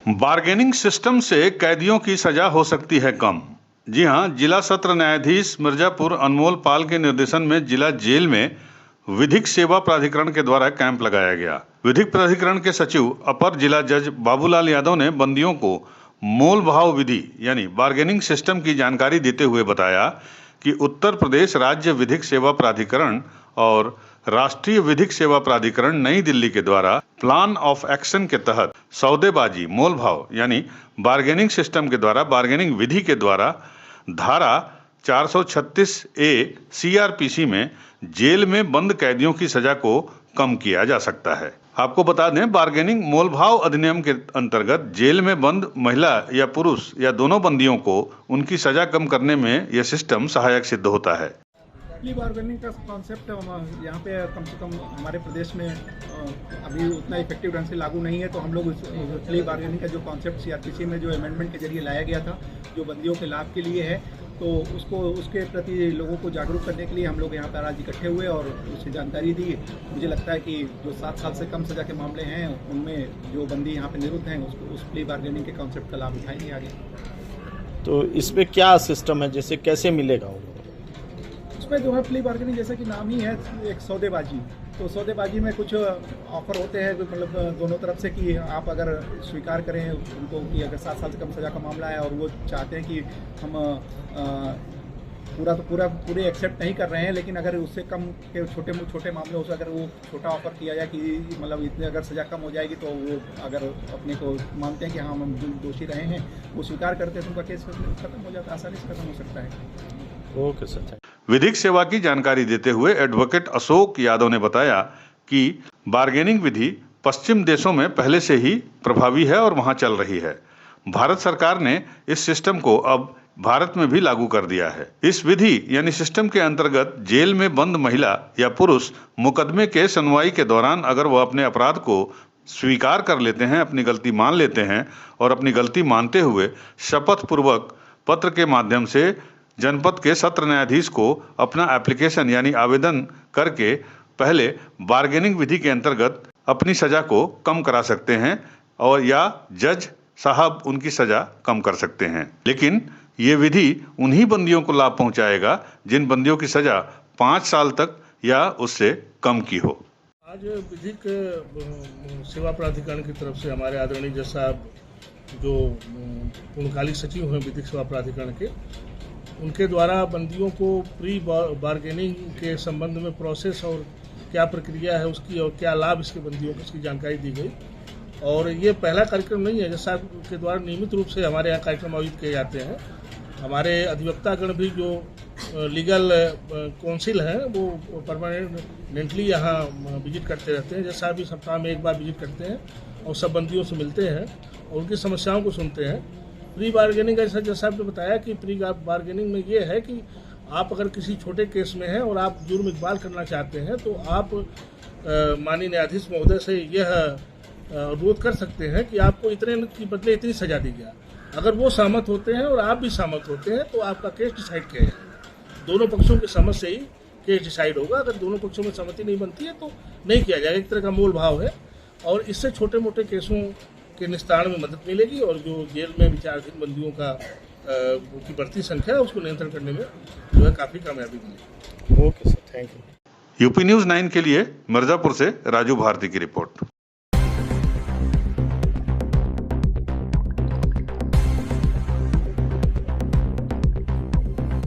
Bargaining system से कैदियों की सजा हो सकती है कम। जी हां, जिला सत्र न्यायाधीश मिर्जापुर अनमोल पाल के निर्देशन में जिला जेल में विधिक सेवा प्राधिकरण के द्वारा कैंप लगाया गया। विधिक प्राधिकरण के सचिव अपर जिला जज बाबूलाल यादव ने बंदियों को मोल भाव विधि यानी बार्गेनिंग सिस्टम की जानकारी देते हुए बताया कि उत्तर प्रदेश राज्य विधिक सेवा प्राधिकरण और राष्ट्रीय विधिक सेवा प्राधिकरण नई दिल्ली के द्वारा प्लान ऑफ एक्शन के तहत सौदेबाजी मोल भाव यानी बार्गेनिंग सिस्टम के द्वारा बार्गेनिंग विधि के द्वारा धारा 436A CRPC में जेल में बंद कैदियों की सजा को कम किया जा सकता है। आपको बता दें, बार्गेनिंग मोल भाव अधिनियम के अंतर्गत जेल में बंद महिला या पुरुष या दोनों बंदियों को उनकी सजा कम करने में यह सिस्टम सहायक सिद्ध होता है। प्ली बार्गेनिंग का कॉन्सेप्ट यहाँ पे कम से कम हमारे प्रदेश में अभी उतना इफेक्टिव ढंग से लागू नहीं है, तो हम लोग प्ली बार्गेनिंग का जो कॉन्सेप्ट CRPC में जो अमेंडमेंट के जरिए लाया गया था, जो बंदियों के लाभ के लिए है, तो उसके प्रति लोगों को जागरूक करने के लिए हम लोग यहाँ पर आज इकट्ठे हुए और उसे जानकारी दी। मुझे लगता है कि जो 7 साल से कम सजा के मामले हैं उनमें जो बंदी यहाँ पे निरुद्ध हैं उस प्ली बार्गेनिंग के कॉन्सेप्ट का लाभ उठाएंगे आगे। तो इसमें क्या सिस्टम है, जैसे कैसे मिलेगा वो? उसमें जो है प्ली बार्गेनिंग जैसा कि नाम ही है एक सौदेबाजी, तो सौदेबाजी में कुछ ऑफर होते हैं मतलब दोनों तरफ से कि आप अगर स्वीकार करें उनको कि अगर 7 साल से कम सजा का मामला है और वो चाहते हैं कि हम पूरे एक्सेप्ट नहीं कर रहे हैं, लेकिन अगर उससे कम के छोटे मामले हो अगर वो छोटा ऑफर किया जाए कि मतलब इतने अगर सजा कम हो जाएगी तो वो अगर अपने को मानते हैं कि हाँ हम दोषी रहे हैं, वो स्वीकार करते हैं तो उनका केस खत्म हो जाता है, आसानी से खत्म हो सकता है। Okay sir. विधिक सेवा की जानकारी देते हुए एडवोकेट अशोक यादव ने बताया कि बार्गेनिंग विधि पश्चिम देशों में पहले से ही प्रभावी है और वहां चल रही है। भारत सरकार ने इस सिस्टम को अब भारत में भी लागू कर दिया है। इस विधि यानी सिस्टम के अंतर्गत जेल में बंद महिला या पुरुष मुकदमे के सुनवाई के दौरान अगर वह अपने अपराध को स्वीकार कर लेते हैं, अपनी गलती मान लेते हैं और अपनी गलती मानते हुए शपथ पूर्वक पत्र के माध्यम से जनपद के सत्र न्यायाधीश को अपना एप्लीकेशन यानी आवेदन करके पहले बार्गेनिंग विधि के अंतर्गत अपनी सजा को कम करा सकते हैं और या जज साहब उनकी सजा कम कर सकते हैं। लेकिन ये विधि उन्हीं बंदियों को लाभ पहुंचाएगा जिन बंदियों की सजा 5 साल तक या उससे कम की हो। आज विधिक सेवा प्राधिकरण की तरफ से हमारे आदरणीय जज साहब जो पूर्णकालिक सचिव हैं विधिक सेवा प्राधिकरण के, उनके द्वारा बंदियों को प्री बार्गेनिंग के संबंध में प्रोसेस और क्या प्रक्रिया है उसकी और क्या लाभ इसके बंदियों को उसकी जानकारी दी गई। और ये पहला कार्यक्रम नहीं है, जज साहब के द्वारा नियमित रूप से हमारे यहाँ कार्यक्रम आयोजित किए जाते हैं। हमारे अधिवक्तागण भी जो लीगल काउंसिल हैं वो परमानेंटली यहाँ विजिट करते रहते हैं। जज साहब भी सप्ताह में 1 बार विजिट करते हैं और सब बंदियों से मिलते हैं और उनकी समस्याओं को सुनते हैं। प्री बार्गेनिंग जैसा जज साहब ने बताया कि प्री बार्गेनिंग में ये है कि आप अगर किसी छोटे केस में हैं और आप जुर्म इकबाल करना चाहते हैं तो आप माननीय न्यायाधीश महोदय से यह अनुरोध कर सकते हैं कि आपको इतने की बदले इतनी सजा दी जाए। अगर वो सहमत होते हैं और आप भी सहमत होते हैं तो आपका केस डिसाइड किया जाएगा। दोनों पक्षों की सहमति से ही केस डिसाइड होगा। अगर दोनों पक्षों में सहमति नहीं बनती है तो नहीं किया जाएगा। एक तरह का मोल भाव है और इससे छोटे मोटे केसों के निस्तारण में मदद मिलेगी और जो जेल में विचाराधीन बंदियों का की बढ़ती संख्या है उसको नियंत्रण करने में जो है काफ़ी कामयाबी मिलेगी। Okay sir, thank you. UP news 9 के लिए मिर्जापुर से राजू भारती की रिपोर्ट।